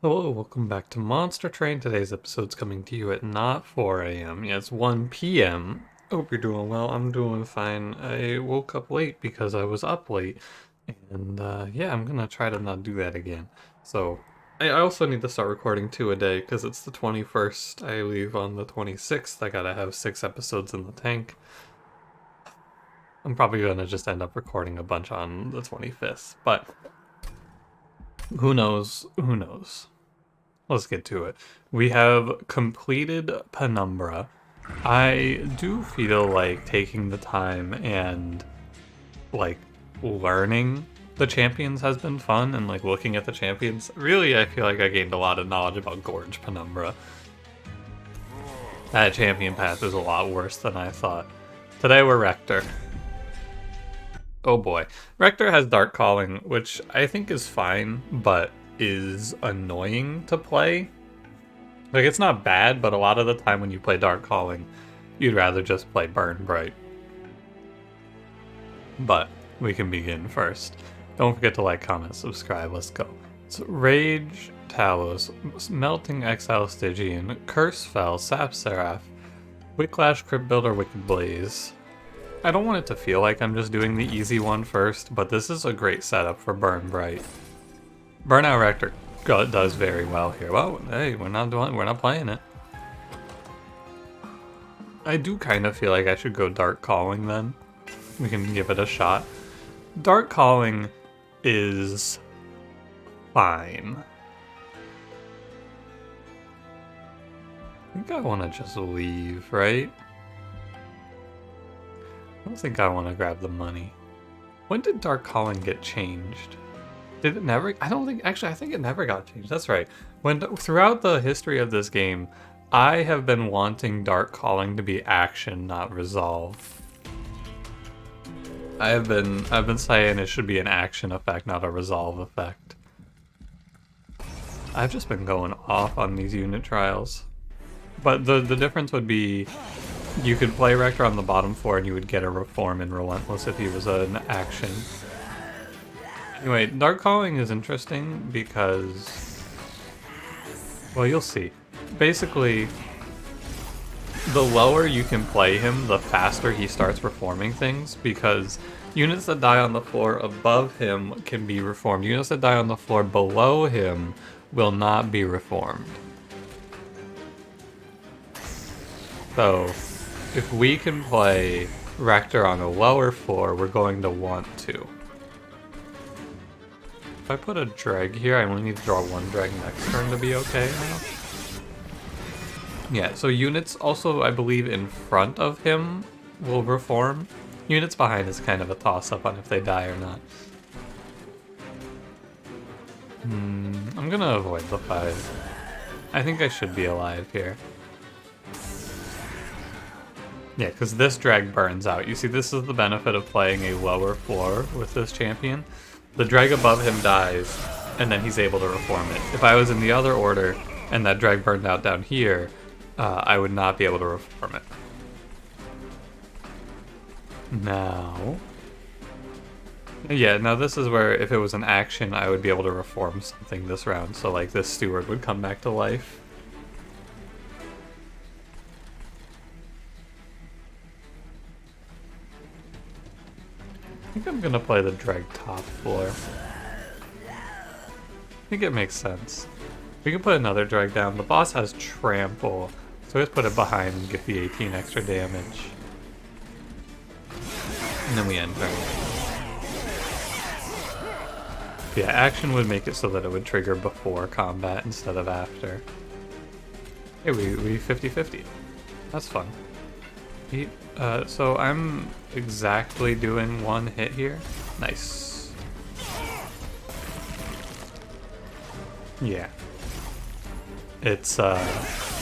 Hello, welcome back to Monster Train. Today's episode's coming to you at not 4 a.m. Yeah, it's 1 p.m. Hope you're doing well. I'm doing fine. I woke up late because I was up late. And yeah, I'm gonna try to not do that again. So, I also need to start recording 2 a day because it's the 21st. I leave on the 26th. I gotta have 6 episodes in the tank. I'm probably gonna just end up recording a bunch on the 25th. But who knows? Who knows? Let's get to it. We have completed Penumbra. I do feel like taking the time and like learning the champions has been fun, and like looking at the champions. Really, I feel like I gained a lot of knowledge about Gorge Penumbra. That champion path is a lot worse than I thought. Today we're Rector. Oh boy. Rector has Dark Calling, which I think is fine, but is annoying to play. Like, it's not bad, but a lot of the time when you play Dark Calling, you'd rather just play Burn Bright. But we can begin first. Don't forget to like, comment, subscribe. Let's go. It's Rage, Talos, Melting Exile Stygian, Curse Fell, Sap Seraph, Wicklash, Crypt Builder, Wicked Blaze. I don't want it to feel like I'm just doing the easy one first, but this is a great setup for Burn Bright. Burnout Rector does very well here. Well, hey, we're not playing it. I do kind of feel like I should go Dark Calling then. We can give it a shot. Dark Calling is fine. I think I want to just leave, right? I don't think I want to grab the money. When did Dark Calling get changed? Did it never? I don't think. Actually, I think it never got changed. That's right. Throughout the history of this game, I have been wanting Dark Calling to be action, not resolve. I've been saying it should be an action effect, not a resolve effect. I've just been going off on these unit trials. But the difference would be, you could play Rector on the bottom floor and you would get a Reform in Relentless if he was an action. Anyway, Dark Calling is interesting because, well, you'll see. Basically, the lower you can play him, the faster he starts reforming things, because units that die on the floor above him can be reformed. Units that die on the floor below him will not be reformed. So, if we can play Rector on a lower floor, we're going to want to. If I put a dreg here, I only need to draw one dreg next turn to be okay now. Yeah, so units also, I believe, in front of him will reform. Units behind is kind of a toss-up on if they die or not. I'm gonna avoid the 5. I think I should be alive here. Yeah, because this drag burns out. You see, this is the benefit of playing a lower floor with this champion. The drag above him dies, and then he's able to reform it. If I was in the other order, and that drag burned out down here, I would not be able to reform it. Now... yeah, now this is where, if it was an action, I would be able to reform something this round. So, like, this steward would come back to life. I think I'm gonna play the drag top floor. I think it makes sense. We can put another drag down. The boss has trample, so let's put it behind and get the 18 extra damage. And then we end turn. Yeah, action would make it so that it would trigger before combat instead of after. Hey, we 50-50. That's fun. So I'm exactly doing one hit here. Nice. Yeah. It's,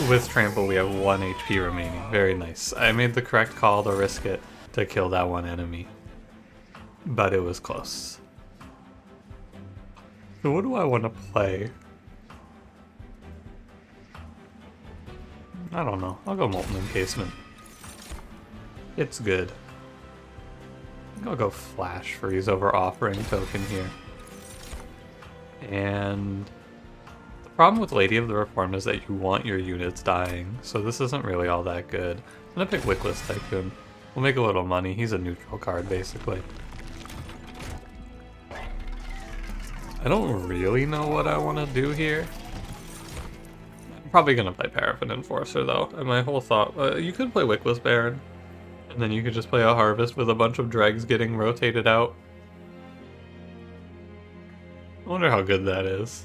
with trample we have 1 HP remaining. Very nice. I made the correct call to risk it to kill that one enemy. But it was close. So what do I want to play? I don't know. I'll go Molten Encasement. It's good. I think I'll go Flash Freeze over Offering Token here. And Problem with Lady of the Reformed is that you want your units dying, so this isn't really all that good. I'm gonna pick Wickless Tycoon. We'll make a little money. He's a neutral card, basically. I don't really know what I want to do here. I'm probably gonna play Paraffin Enforcer, though. And my whole thought, you could play Wickless Baron, and then you could just play a Harvest with a bunch of dregs getting rotated out. I wonder how good that is.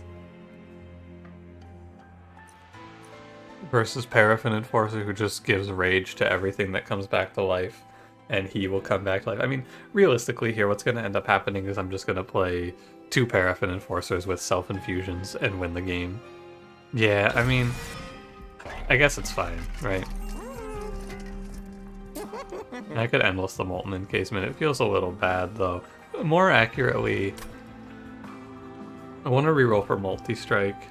Versus Paraffin Enforcer, who just gives rage to everything that comes back to life, and he will come back to life. I mean, realistically here, what's going to end up happening is I'm just going to play 2 Paraffin Enforcers with self-infusions and win the game. Yeah, I mean, I guess it's fine, right? I could Endless the Molten Encasement. It feels a little bad, though. More accurately, I want to reroll for Multi-Strike.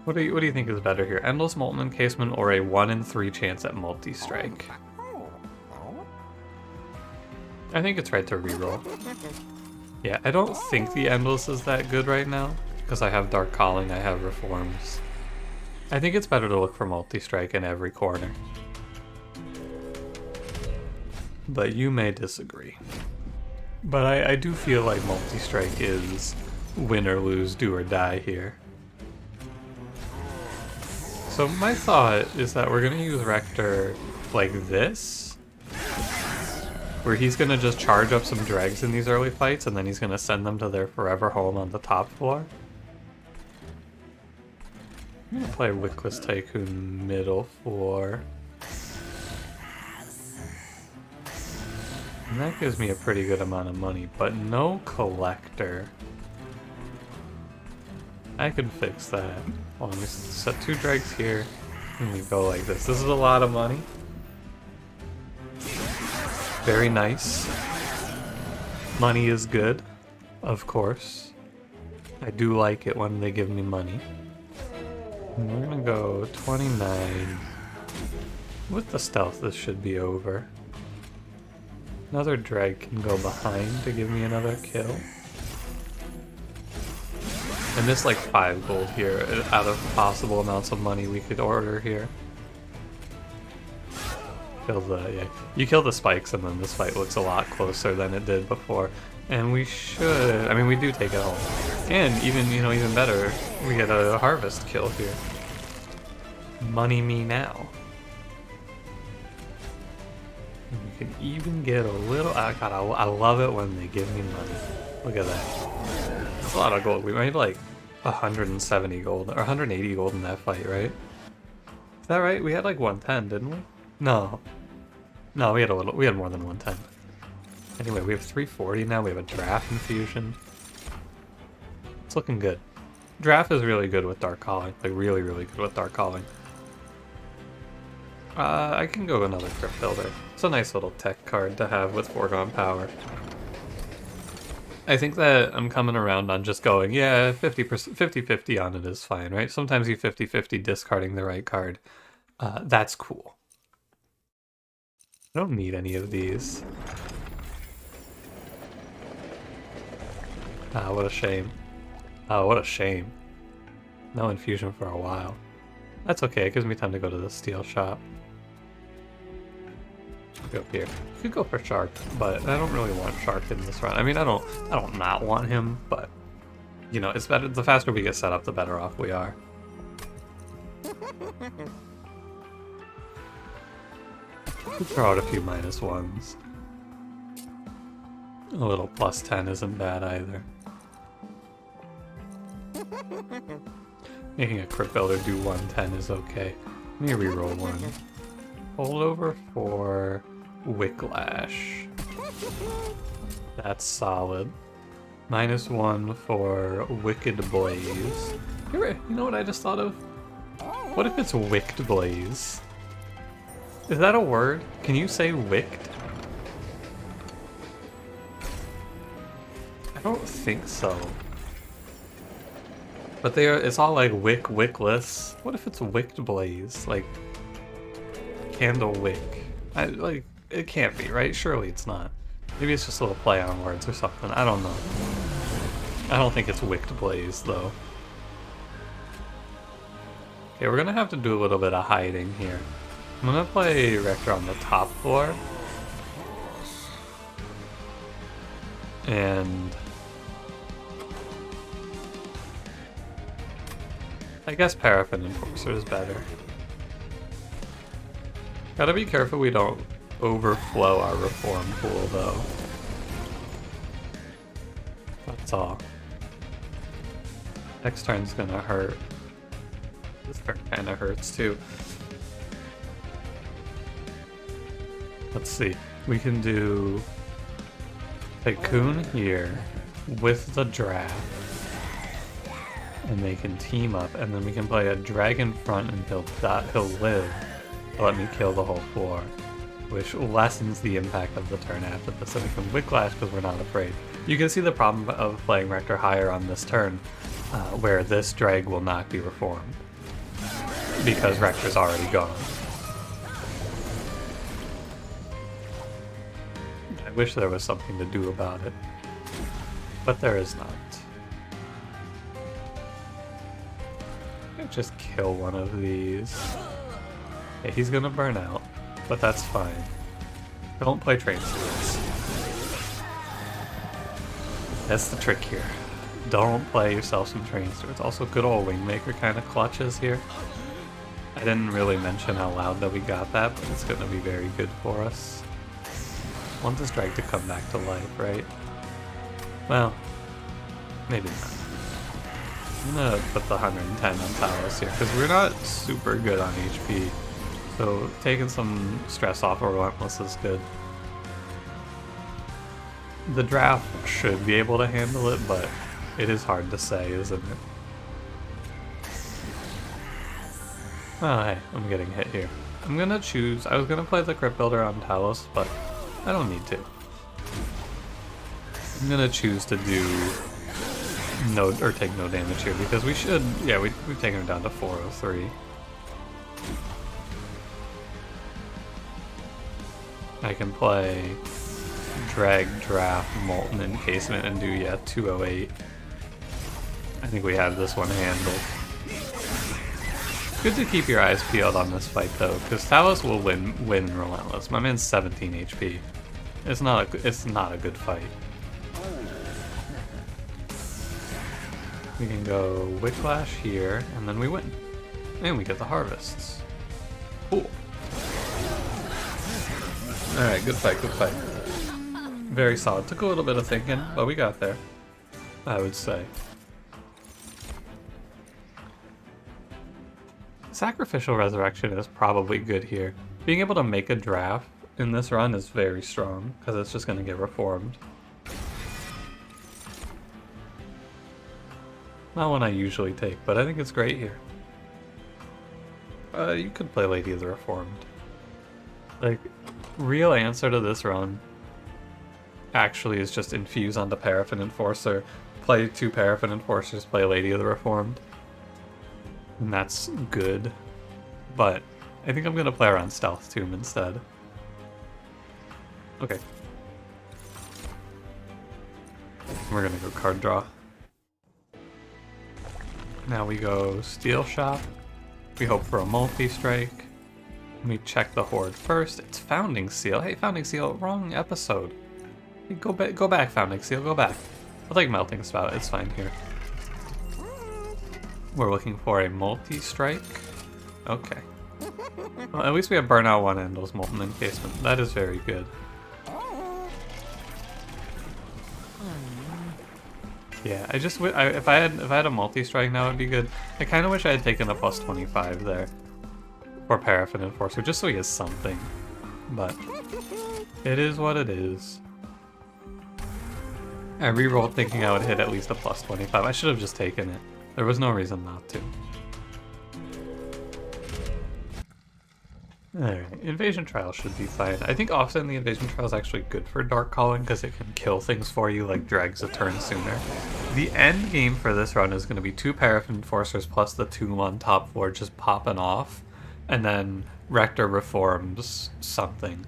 What do you think is better here? Endless Molten Encasement or a 1 in 3 chance at Multi-Strike? I think it's right to reroll. Yeah, I don't think the Endless is that good right now, because I have Dark Calling, I have Reforms. I think it's better to look for Multi-Strike in every corner. But you may disagree. But I do feel like Multi-Strike is win or lose, do or die here. So my thought is that we're going to use Rector like this, where he's going to just charge up some dregs in these early fights, and then he's going to send them to their forever home on the top floor. I'm going to play Wickless Tycoon middle floor. And that gives me a pretty good amount of money, but no collector. I can fix that. Well, let me set 2 dregs here, and we go like this. This is a lot of money. Very nice. Money is good, of course. I do like it when they give me money. And we're gonna go 29. With the stealth, this should be over. Another drag can go behind to give me another kill. And this like 5 gold here out of possible amounts of money we could order here. Kill the, yeah. You kill the spikes and then this fight looks a lot closer than it did before. And we should, I mean we do take it home. And even, you know, even better, we get a harvest kill here. Money me now. And we can even get a little, God, I love it when they give me money. Look at that. That's a lot of gold. We made like 170 gold, or 180 gold in that fight, right? Is that right? We had like 110, didn't we? No. No, we had more than 110. Anyway, we have 340 now. We have a draft infusion. It's looking good. Draft is really good with Dark Calling. Like really, really good with Dark Calling. I can go another Crypt Builder. It's a nice little tech card to have with Foregone Power. I think that I'm coming around on just going, yeah, 50-50 on it is fine, right? Sometimes you 50-50 discarding the right card. That's cool. I don't need any of these. Ah, what a shame. Oh, what a shame. No infusion for a while. That's okay, it gives me time to go to the steel shop. Go up here. You could go for Shark, but I don't really want Shark in this run. I mean, I don't not want him, but you know, it's better. The faster we get set up, the better off we are. Could throw out a few -1s. A little +10 isn't bad either. Making a Crypt Builder do 110 is okay. Let me reroll one. Holdover for Wicklash. That's solid. -1 for Wicked Blaze. You know what I just thought of? What if it's Wicked Blaze? Is that a word? Can you say wicked? I don't think so. But it's all like wickless. What if it's Wicked Blaze? Like candle wick. Like it can't be, right? Surely it's not. Maybe it's just a little play on words or something. I don't know. I don't think it's Wicked Blaze though. Okay, we're gonna have to do a little bit of hiding here. I'm gonna play Rector on the top floor. And I guess Paraffin Enforcer is better. Gotta be careful we don't overflow our reform pool though. That's all. Next turn's gonna hurt. This turn kinda hurts too. Let's see. We can do Tycoon here with the draft. And they can team up, and then we can play a Dragon Front and he'll live to let me kill the whole floor, which lessens the impact of the turn after this, and we can Whiplash because we're not afraid. You can see the problem of playing Rector higher on this turn, where this drag will not be reformed, because Rector's already gone. I wish there was something to do about it, but there is not. Just kill one of these. Okay, he's gonna burn out, but that's fine. Don't play Train Stewards. That's the trick here. Don't play yourself some Train Stewards. Also, good old Wingmaker kind of clutches here. I didn't really mention how loud that we got that, but it's gonna be very good for us. Want this drag to come back to life, right? Well, maybe not. I'm gonna put the 110 on Talos here, because we're not super good on HP. So taking some stress off of Relentless is good. The draft should be able to handle it, but it is hard to say, isn't it? Oh hey, I'm getting hit here. I'm gonna choose, I was gonna play the Crypt Builder on Talos, but I don't need to. I'm gonna choose to do take no damage here, because we should, yeah, we've taken her down to 403. I can play Drag, Draft, Molten Encasement and do, yeah, 208. I think we have this one handled. Good to keep your eyes peeled on this fight though, because Talos will win Relentless. My man's 17 HP. It's not a good fight. We can go Whiplash here, and then we win. And we get the harvests. Cool. Alright, good fight, good fight. Very solid. Took a little bit of thinking, but we got there, I would say. Sacrificial Resurrection is probably good here. Being able to make a draft in this run is very strong, because it's just going to get reformed. Not one I usually take, but I think it's great here. You could play Lady of the Reformed. Like, real answer to this run actually is just infuse onto Paraffin Enforcer, play 2 Paraffin Enforcers, play Lady of the Reformed. And that's good. But I think I'm going to play around Stealth Tomb instead. Okay. We're going to go card draw. Now we go Steel Shop. We hope for a multi-strike. We check the Horde first. It's Founding Seal. Hey, Founding Seal, wrong episode. Hey, go back, Founding Seal, go back. I'll take Melting Spout, it's fine here. We're looking for a multi-strike. Okay. Well, at least we have Burnout 1 and those Molten Encasement. That is very good. Yeah, if I had a multi-strike now, it'd be good. I kind of wish I had taken a plus 25 there for Paraffin Enforcer, just so he has something. But it is what it is. I re-rolled thinking I would hit at least a plus 25. I should have just taken it. There was no reason not to. Alright, Invasion Trial should be fine. I think often the Invasion Trial is actually good for Dark Calling because it can kill things for you, like drags a turn sooner. The end game for this run is going to be 2 Paraffin Enforcers plus the 2 on top floor just popping off, and then Rector reforms something.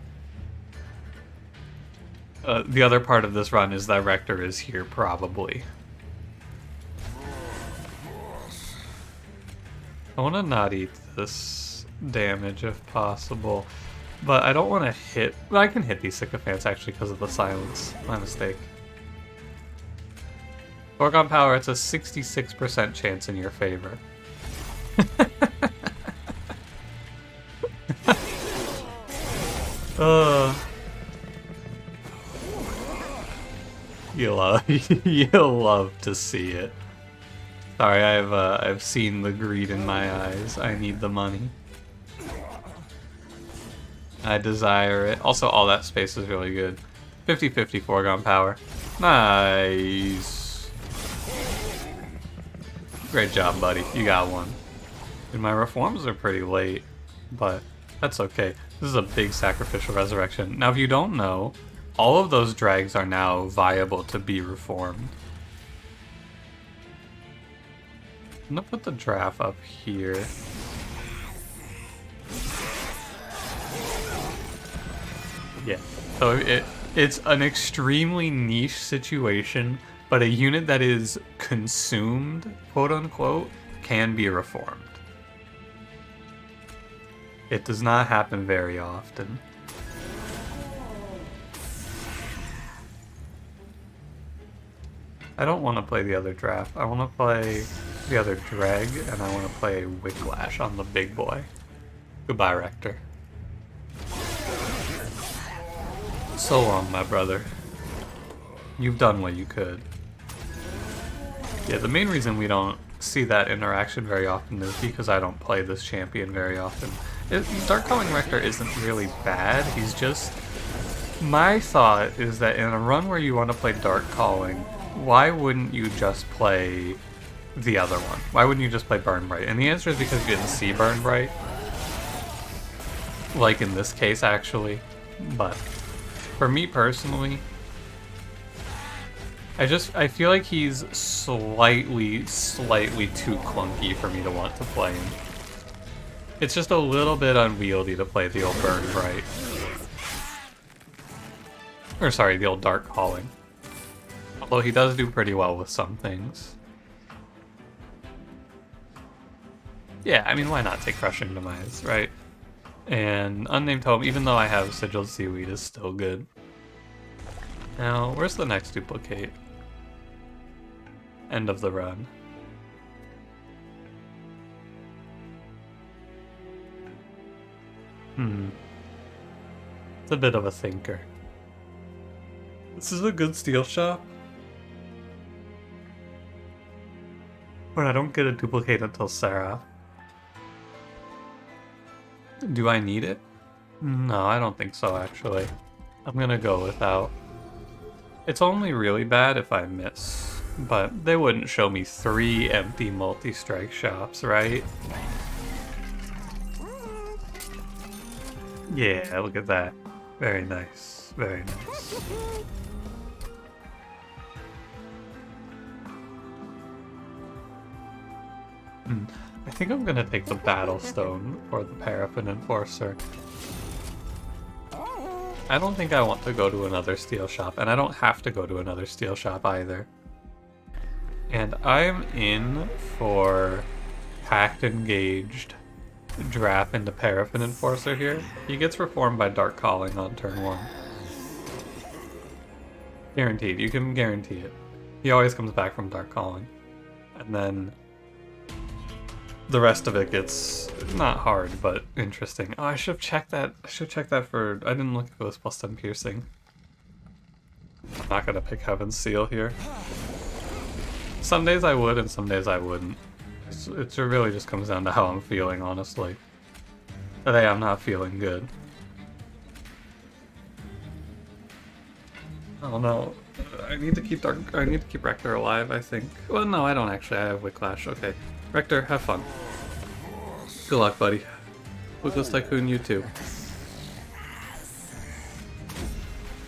The other part of this run is that Rector is here, probably. I want to not eat this damage if possible, but I don't want to hit... Well, I can hit these sycophants actually because of the silence. My mistake. Foregone power, it's a 66% chance in your favor. You'll love to see it. Sorry, I've seen the greed in my eyes. I need the money. I desire it. Also, all that space is really good. 50-50 foregone power. Nice. Great job, buddy. You got one. And my reforms are pretty late, but that's okay. This is a big sacrificial resurrection. Now, if you don't know, all of those drags are now viable to be reformed. I'm gonna put the draft up here. Yeah, so it's an extremely niche situation, but a unit that is consumed, quote unquote, can be reformed. It does not happen very often. I don't want to play the other draft. I want to play the other drag, and I want to play Whiplash on the big boy. Goodbye, Rector. So long, my brother. You've done what you could. Yeah, the main reason we don't see that interaction very often is because I don't play this champion very often. Dark Calling Rector isn't really bad, he's just... My thought is that in a run where you want to play Dark Calling, why wouldn't you just play the other one? Why wouldn't you just play Burn Bright? And the answer is because you didn't see Burn Bright. Like in this case, actually. But for me personally, I feel like he's slightly too clunky for me to want to play him. It's just a little bit unwieldy to play the old Burn Bright. Or sorry, the old Dark Calling. Although he does do pretty well with some things. Yeah, I mean, why not take Crushing Demise, right? And Unnamed Home, even though I have Sigiled Seaweed, is still good. Now, where's the next duplicate? End of the run. It's a bit of a thinker. This is a good steel shop. But I don't get a duplicate until Seraph. Do I need it? No, I don't think so, actually. I'm gonna go without. It's only really bad if I miss. But they wouldn't show me 3 empty multi-strike shops, right? Yeah, look at that. Very nice. Very nice. I think I'm gonna take the Battlestone or the Paraffin Enforcer. I don't think I want to go to another steel shop, and I don't have to go to another steel shop either. And I'm in for Pact Engaged Draft into Paraffin Enforcer here. He gets reformed by Dark Calling on turn 1. Guaranteed, you can guarantee it. He always comes back from Dark Calling. And then the rest of it gets not hard, but interesting. Oh, I should have checked that. I should have checked that for... I didn't look if it was plus 10 piercing. I'm not gonna pick Heaven's Seal here. Some days I would, and some days I wouldn't. It really just comes down to how I'm feeling, honestly. Today I'm not feeling good. Oh no. I need to keep Rector alive, I think. Well, no, I don't actually. I have Whiplash. Okay. Rector, have fun. Good luck, buddy. Lucas Tycoon, you too.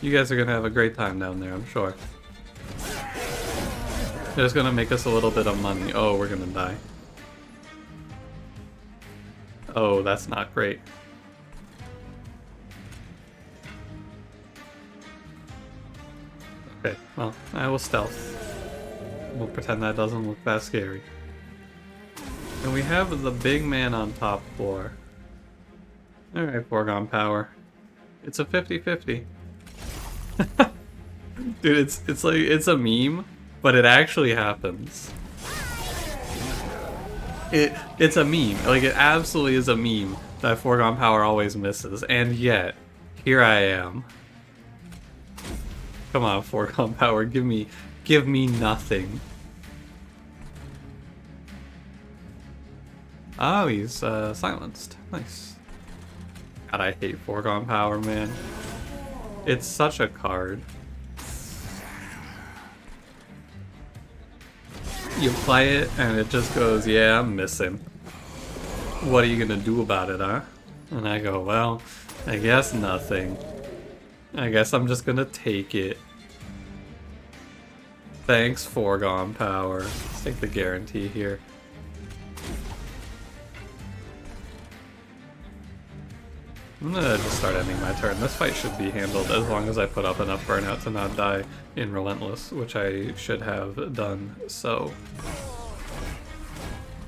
You guys are gonna have a great time down there, I'm sure. They're just gonna make us a little bit of money. Oh, we're gonna die. Oh, that's not great. Okay, well, I will stealth. We'll pretend that doesn't look that scary. And we have the big man on top floor. Alright, foregone power. It's a 50-50. Dude, it's like, it's a meme, but it actually happens. It's a meme. Like, it absolutely is a meme that foregone power always misses. And yet, here I am. Come on, foregone power, give me nothing. Oh, he's silenced. Nice. God, I hate foregone power, man. It's such a card. You play it, and it just goes, yeah, I'm missing. What are you gonna do about it, huh? And I go, well, I guess nothing. I guess I'm just gonna take it. Thanks, foregone power. Let's take the guarantee here. I'm gonna just start ending my turn. This fight should be handled as long as I put up enough burnout to not die in Relentless, which I should have done so.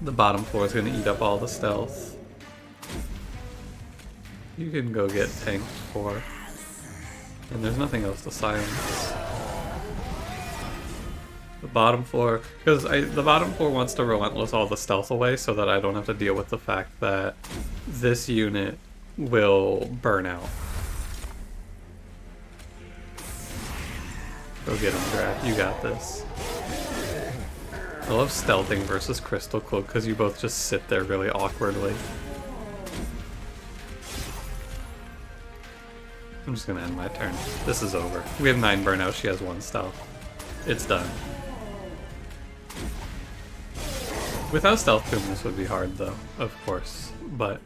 The bottom floor is gonna eat up all the stealth. You can go get tanked for. And there's nothing else to silence. The bottom floor, because the bottom floor wants to Relentless all the stealth away so that I don't have to deal with the fact that this unit will burn out. Go get him, Drac. You got this. I love stealthing versus Crystal Cloak because you both just sit there really awkwardly. I'm just gonna end my turn. This is over. We have 9 burnout, she has 1 stealth. It's done. Without Stealth Tomb this would be hard though, of course, but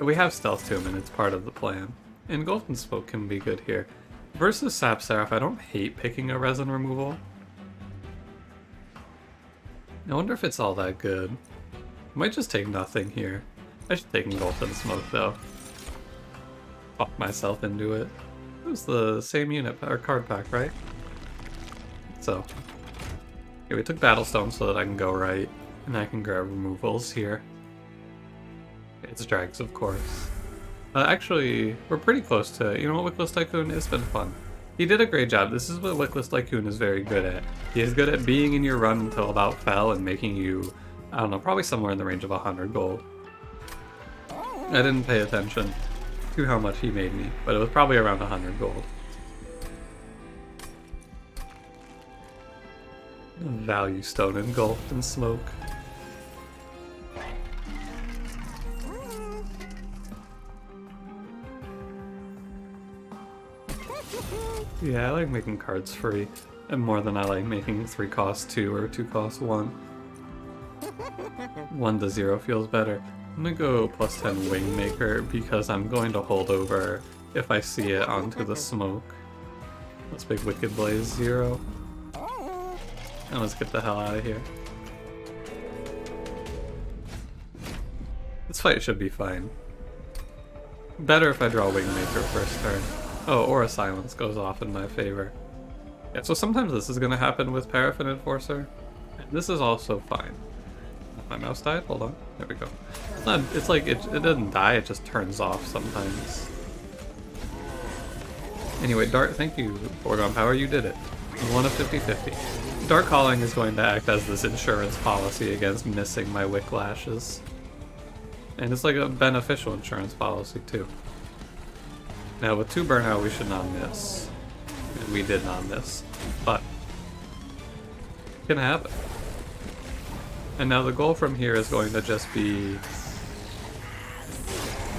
we have Stealth Tomb and it's part of the plan. And Golden Smoke can be good here. Versus Sap Seraph, I don't hate picking a resin removal. I wonder if it's all that good. I might just take nothing here. I should take Golden Smoke though. Fuck myself into it. It was the same unit or card pack, right? So, okay, we took Battlestone so that I can go right, and I can grab removals here. It's Drags, of course. Actually, we're pretty close to, you know what, Wickless Tycoon? It's been fun. He did a great job. This is what Wickless Tycoon is very good at. He is good at being in your run until about Fell and making you, I don't know, probably somewhere in the range of 100 gold. I didn't pay attention to how much he made me, but it was probably around 100 gold. Value Stone engulfed in smoke. Yeah, I like making cards free, and more than I like making 3 cost 2 or 2 cost 1. 1 to 0 feels better. I'm gonna go +10 Wingmaker because I'm going to hold over if I see it onto the smoke. Let's make Wicked Blaze 0. And let's get the hell out of here. This fight should be fine. Better if I draw Wingmaker first turn. Oh, or a Silence goes off in my favor. Yeah, so sometimes this is going to happen with Paraffin Enforcer. And this is also fine. My mouse died? Hold on. There we go. It's like, it doesn't die, it just turns off sometimes. Anyway, Dark, thank you, Foregone Power, you did it. You won a 50-50. Dark Calling is going to act as this insurance policy against missing my Wicklashes. And it's like a beneficial insurance policy, too. Now, with 2 burnout, we should not miss. And we did not miss. But, it can happen. And now the goal from here is going to just be...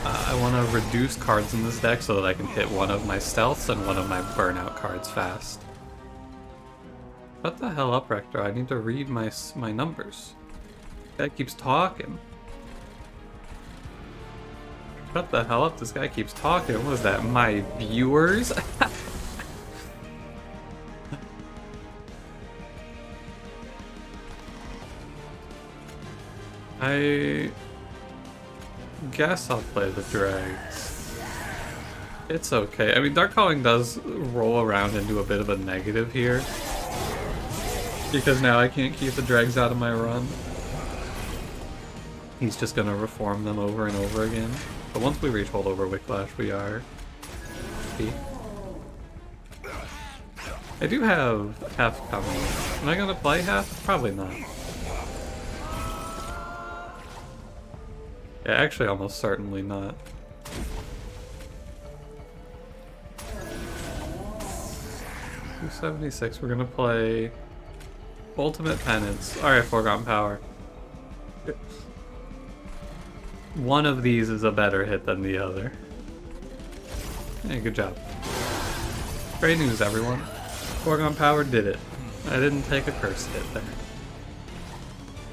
I want to reduce cards in this deck so that I can hit one of my stealths and one of my burnout cards fast. Shut the hell up, Rector. I need to read my numbers. This guy keeps talking. Shut the hell up, this guy keeps talking. What is that, my viewers? I guess I'll play the Drags. It's okay. I mean, Dark Calling does roll around into a bit of a negative here. Because now I can't keep the Drags out of my run. he's just gonna reform them over and over again. But once we reach holdover Whiplash, we are happy. I do have half coming. Am I gonna play half? Probably not. Yeah, actually almost certainly not. 276, we're gonna play Ultimate Penance. Alright, Foregone Power. One of these is a better hit than the other. Hey, good job. Great news, everyone. Foregone Power did it. I didn't take a curse hit there.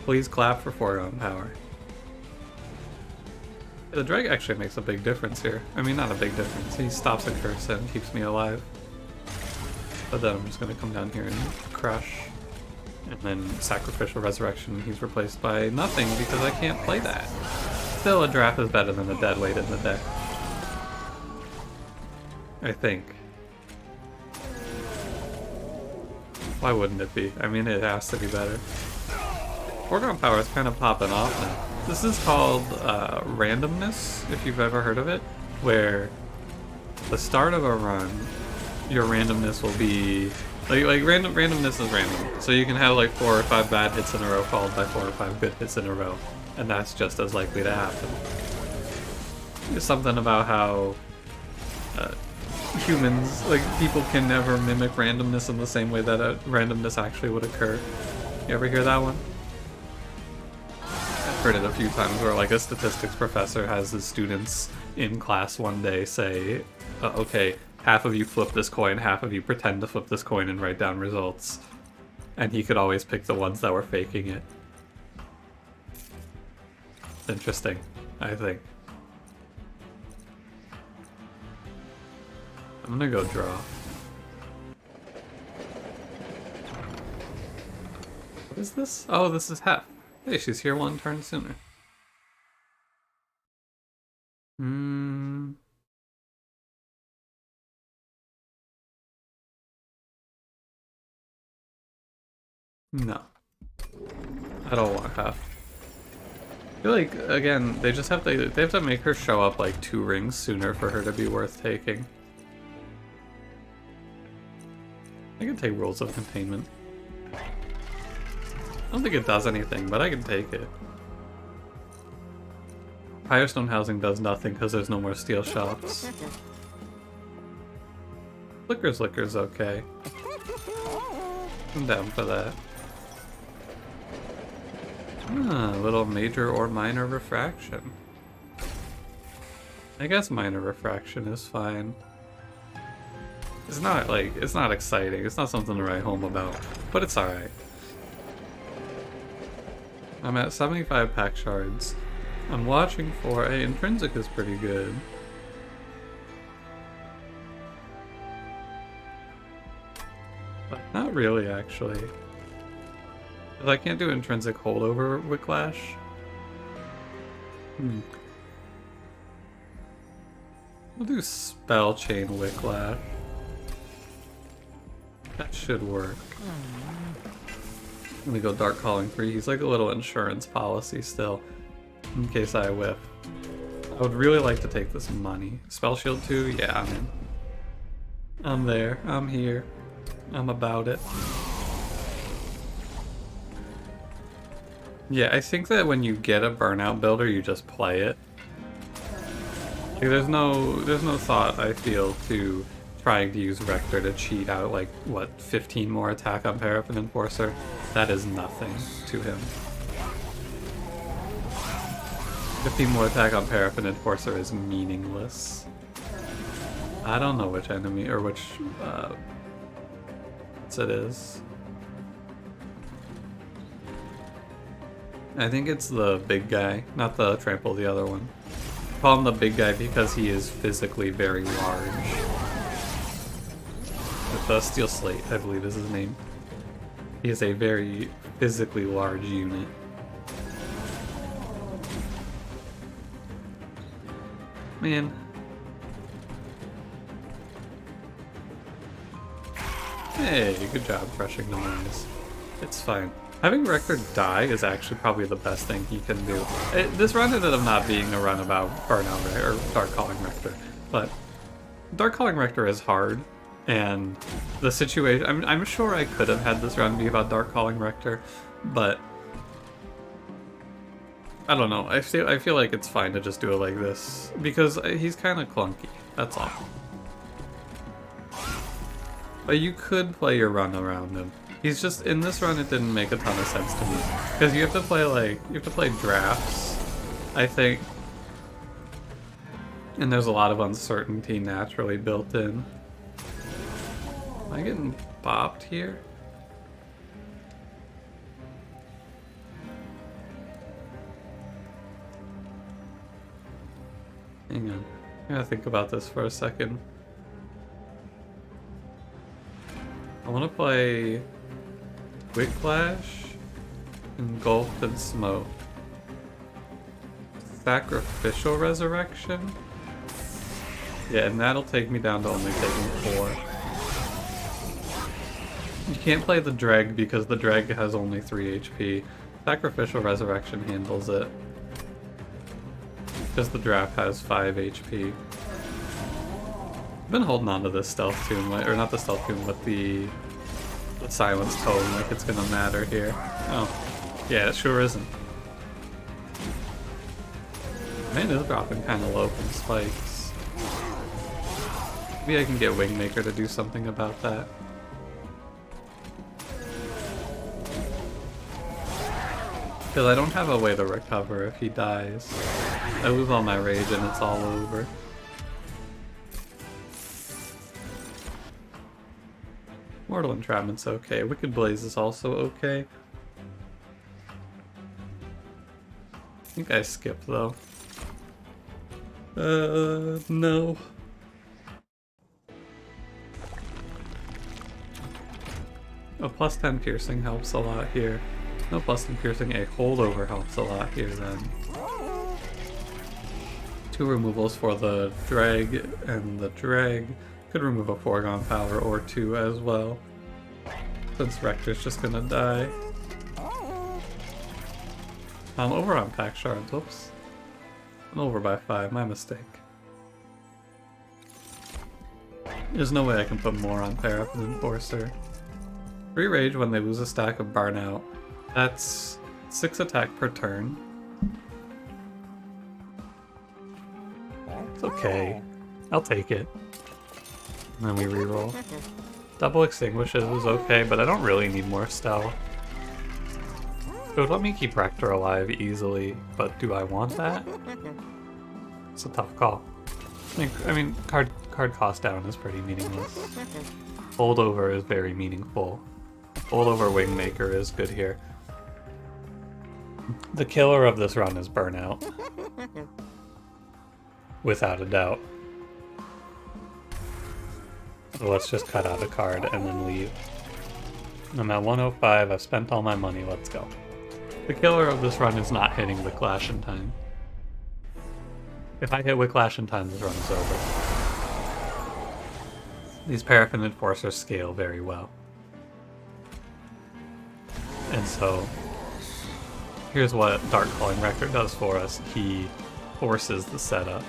Please clap for Foregone Power. The drag actually makes a big difference here. I mean, not a big difference. He stops a curse and keeps me alive. But then I'm just gonna come down here and crush. And then Sacrificial Resurrection, he's replaced by nothing because I can't play that. Still, a draft is better than a dead weight in the deck. I think. Why wouldn't it be? I mean, it has to be better. Foregone Power is kind of popping off now. This is called randomness, if you've ever heard of it, where the start of a run, your randomness will be randomness is random. So you can have like 4 or 5 bad hits in a row followed by 4 or 5 good hits in a row, and that's just as likely to happen. There's something about how humans, like people, can never mimic randomness in the same way that randomness actually would occur. You ever hear that one? I've heard it a few times where like a statistics professor has his students in class one day say, okay, half of you flip this coin, half of you pretend to flip this coin and write down results. And he could always pick the ones that were faking it. Interesting, I think. I'm gonna go draw. What is this? Oh, this is Hef. Hey, she's here 1 turn sooner. No. I don't want Hef. I feel like, again, they have to make her show up like 2 rings sooner for her to be worth taking. I can take Rules of Containment. I don't think it does anything, but I can take it. Firestone Housing does nothing because there's no more steel shops. Liquor's okay. I'm down for that. Ah, a little major or minor refraction. I guess minor refraction is fine. It's not exciting. It's not something to write home about, but it's alright. I'm at 75 pack shards. I'm watching for a intrinsic is pretty good. But not really, actually. Because I can't do intrinsic holdover Whiplash. We'll do Spell Chain Whiplash. That should work. Let me go Dark Calling 3. He's like a little insurance policy still, in case I whiff. I would really like to take this money. Spell Shield 2? Yeah, I'm in. I'm there. I'm here. I'm about it. Yeah, I think that when you get a Burnout Builder, you just play it. Like, there's no thought, I feel, to trying to use Rector to cheat out, like, what, 15 more attack on Paraffin Enforcer? That is nothing to him. 15 more attack on Paraffin Enforcer is meaningless. I don't know which enemy, or which, it is. I think it's the big guy, not the Trample, the other one. I call him the big guy because he is physically very large. With Steel Slate, I believe is his name. He is a very physically large unit. Man. Hey, good job crushing the mines. It's fine. Having Rector die is actually probably the best thing he can do. This run ended up not being a run about Burnout or Dark Calling Rector, but Dark Calling Rector is hard, and the situation... I'm sure I could have had this run be about Dark Calling Rector, but I don't know. I feel like it's fine to just do it like this, because he's kind of clunky, that's all. But you could play your run around him. He's just, in this run it didn't make a ton of sense to me. Because you have to play drafts, I think. And there's a lot of uncertainty naturally built in. Am I getting bopped here? Hang on. I gotta think about this for a second. I want to play Whiplash, Engulfed and Smoke. Sacrificial Resurrection? Yeah, and that'll take me down to only taking 4. You can't play the Dreg because the Dreg has only 3 HP. Sacrificial Resurrection handles it. Because the draft has 5 HP. I've been holding on to this stealth tune, or not the stealth tune, but the silence tone, like it's gonna matter here. Oh, yeah, it sure isn't. Man is dropping kind of low from spikes. Maybe I can get Wingmaker to do something about that. Because I don't have a way to recover if he dies. I lose all my rage and it's all over. Mortal Entrapment's okay. Wicked Blaze is also okay. I think I skipped though. No. A plus 10 piercing helps a lot here. No plus 10 piercing, a holdover helps a lot here then. 2 removals for the drag, and the drag could remove a foregone power or 2 as well. Since Rector's just gonna die. I'm over on pack shards, whoops. I'm over by 5, my mistake. There's no way I can put more on Paraffin Enforcer. 3 rage when they lose a stack of Burnout. That's 6 attack per turn. It's okay. I'll take it. And then we reroll. Double Extinguishes was okay, but I don't really need more stealth. It would let me keep Rector alive easily, but do I want that? It's a tough call. I mean, card cost down is pretty meaningless. Holdover is very meaningful. Holdover Wingmaker is good here. The killer of this run is Burnout. Without a doubt. So let's just cut out a card and then leave. I'm at 105, I've spent all my money, let's go. The killer of this run is not hitting Whiplash in time. If I hit Whiplash in time, this run is over. These Paraffin Enforcers scale very well. And so, here's what Dark Calling Record does for us. He forces the setup.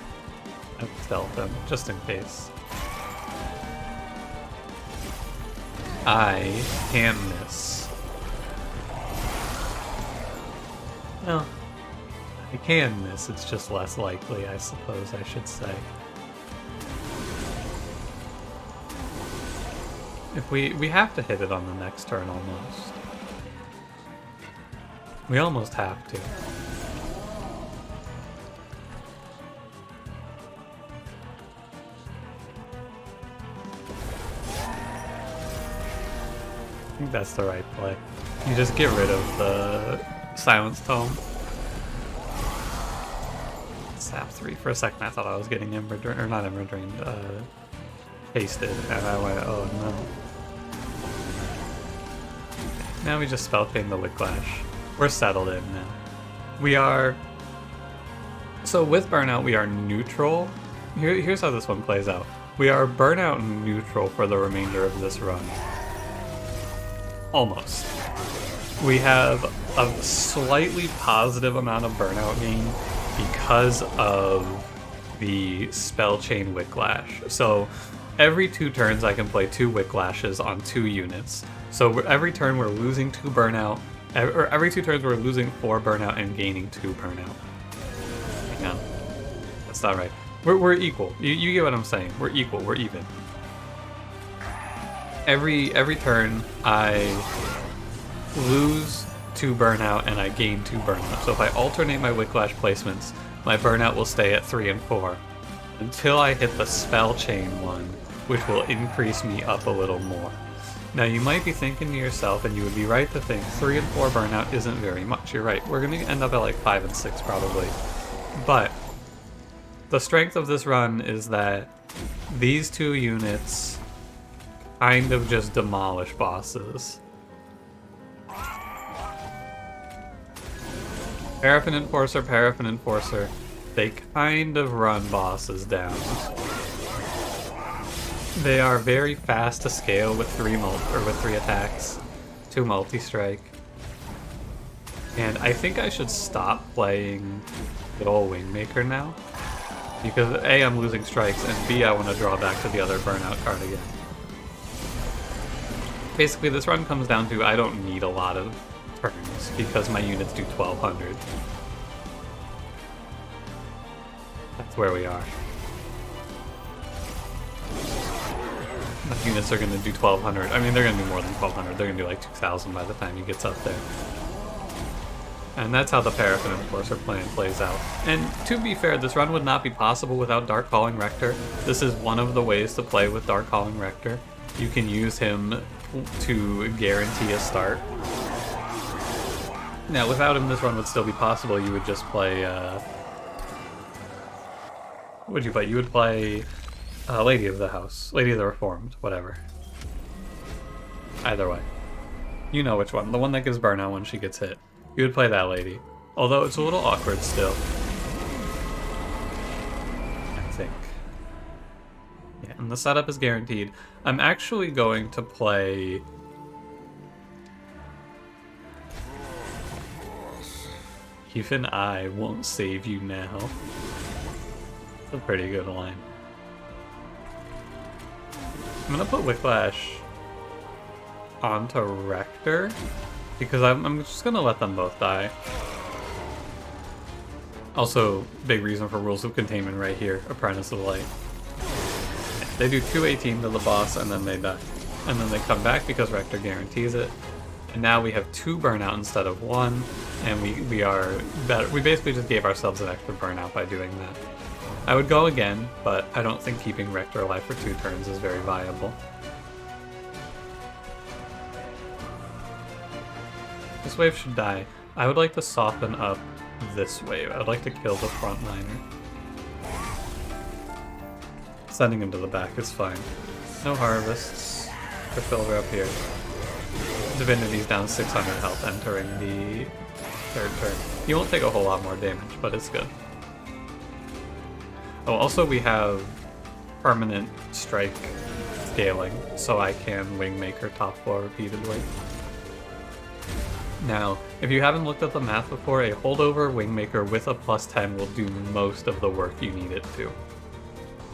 I've stealthed him, just in case. I can miss. Well, I can miss, it's just less likely, I suppose I should say. If we have to hit it on the next turn almost. We almost have to. I think that's the right play. You just get rid of the Silence Tome. Sap 3. For a second I thought I was getting Ember Drained, or not Ember Drained, pasted, and I went, oh no. Now we just Spell Chain the Whiplash. We're settled in now. We are... So with Burnout we are neutral. Here's how this one plays out. We are Burnout neutral for the remainder of this run. Almost. we have a slightly positive amount of burnout gain because of the spell chain Whiplash. So every 2 turns I can play 2 Whiplashes on 2 units. So every turn we're losing 2 burnout, or every 2 turns we're losing 4 burnout and gaining 2 burnout. Hang on. That's not right. We're equal. You get what I'm saying. We're equal. We're even. Every turn I lose 2 burnout and I gain 2 burnout. So if I alternate my Whiplash placements, my burnout will stay at 3 and 4 until I hit the spell chain one, which will increase me up a little more. Now you might be thinking to yourself, and you would be right to think 3 and 4 burnout isn't very much. You're right. We're going to end up at like 5 and 6 probably. But the strength of this run is that these 2 units kind of just demolish bosses. Paraffin Enforcer, they kind of run bosses down. They are very fast to scale with 3 attacks, 2 multi-strike. And I think I should stop playing the old Wingmaker now. Because A, I'm losing strikes, and B, I want to draw back to the other burnout card again. Basically, this run comes down to I don't need a lot of turns because my units do 1200. That's where we are. My units are going to do 1200. I mean, they're going to do more than 1200. They're going to do like 2000 by the time he gets up there. And that's how the Paraffin Enforcer plan plays out. And to be fair, this run would not be possible without Dark Calling Rector. This is one of the ways to play with Dark Calling Rector. You can use him to guarantee a start. Now, without him, this run would still be possible. You would just play, what would you play? You would play Lady of the House. Lady of the Reformed, whatever. Either way. You know which one. The one that gives burnout when she gets hit. You would play that lady. Although it's a little awkward still. I think. Yeah, and the setup is guaranteed. I'm actually going to play... Even I won't save you now. It's a pretty good line. I'm gonna put Whiplash onto Rector, because I'm just gonna let them both die. Also, big reason for Rules of Containment right here, Apprentice of Light. They do 218 to the boss and then they die. And then they come back because Rector guarantees it. And now we have 2 burnout instead of 1, and we are better. We basically just gave ourselves an extra burnout by doing that. I would go again, but I don't think keeping Rector alive for 2 turns is very viable. This wave should die. I would like to soften up this wave. I would like to kill the frontliner. Sending him to the back is fine. No harvests for Silver up here. Divinity's down 600 health entering the 3rd turn. He won't take a whole lot more damage, but it's good. Oh, also we have permanent strike scaling, so I can Wingmaker top 4 repeatedly. Now, if you haven't looked at the math before, a holdover Wingmaker with a +10 will do most of the work you need it to.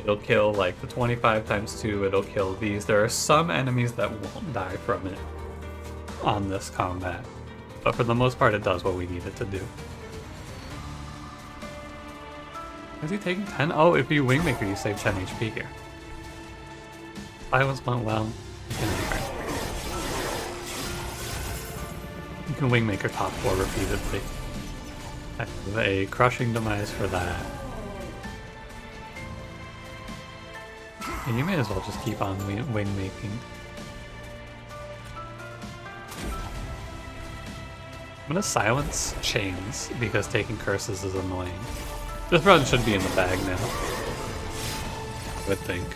It'll kill like the 25 times 2, it'll kill these. There are some enemies that won't die from it on this combat, but for the most part it does what we need it to do. Is he taking 10? Oh, if you Wingmaker you save 10 HP here. Silence went well. You can Wingmaker top 4 repeatedly. I have a Crushing Demise for that. And you may as well just keep on Wingmaking. I'm gonna silence chains because taking curses is annoying. This run should be in the bag now, I would think.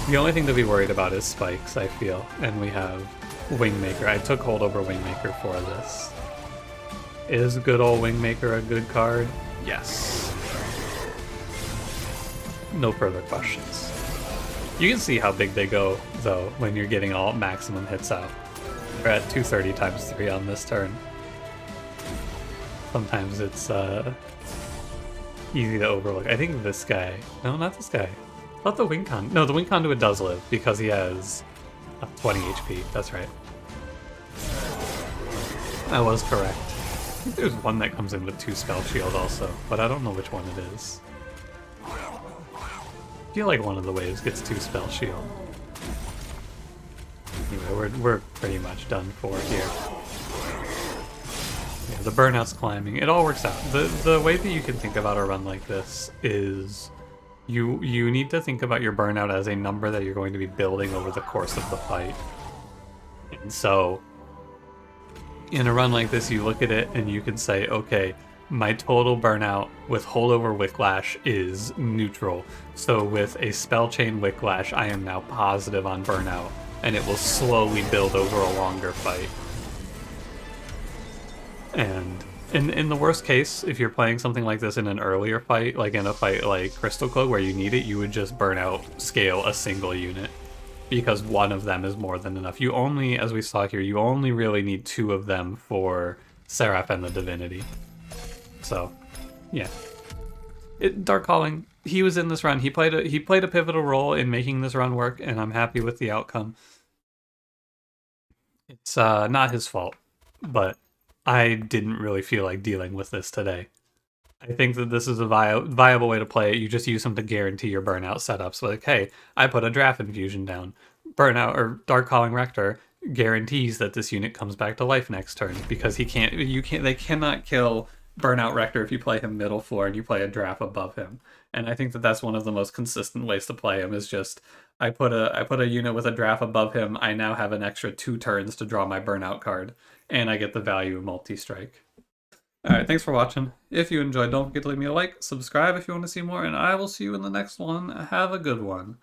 The only thing to be worried about is spikes, I feel, and we have Wingmaker. I took holdover Wingmaker for this. Is good old Wingmaker a good card? Yes. No further questions. You can see how big they go, though, when you're getting all maximum hits out. We're at 230 times 3 on this turn. Sometimes it's easy to overlook. I think this guy. No, not this guy. I thought the wing conduit. No, the wing conduit does live because he has 20 HP. That's right. I was correct. I think there's one that comes in with 2 spell shield also, but I don't know which one it is. I feel like one of the waves gets 2 spell shield. Anyway, we're pretty much done for here. Yeah, the burnout's climbing. It all works out. The way that you can think about a run like this is you need to think about your burnout as a number that you're going to be building over the course of the fight. And so in a run like this, you look at it and you can say, okay, my total burnout with holdover Wicklash is neutral. So with a spell chain Wicklash, I am now positive on burnout, and it will slowly build over a longer fight. And in the worst case, if you're playing something like this in an earlier fight, like in a fight like Crystal Cloak where you need it, you would just burnout scale a single unit, because one of them is more than enough. You only, as we saw here, you only really need 2 of them for Seraph and the Divinity. So, yeah. Dark Calling, he was in this run. He played a pivotal role in making this run work, and I'm happy with the outcome. It's not his fault, but I didn't really feel like dealing with this today. I think that this is a viable way to play it. You just use them to guarantee your burnout setups. Like, hey, I put a Draft Infusion down. Burnout or Dark Calling Rector guarantees that this unit comes back to life next turn, because they cannot kill Burnout Rector if you play him middle floor and you play a draft above him. And I think that that's one of the most consistent ways to play him, is just I put a unit with a draft above him. I now have an extra 2 turns to draw my burnout card, and I get the value of multi-strike. Alright, thanks for watching. If you enjoyed, don't forget to leave me a like, subscribe if you want to see more, and I will see you in the next one. Have a good one.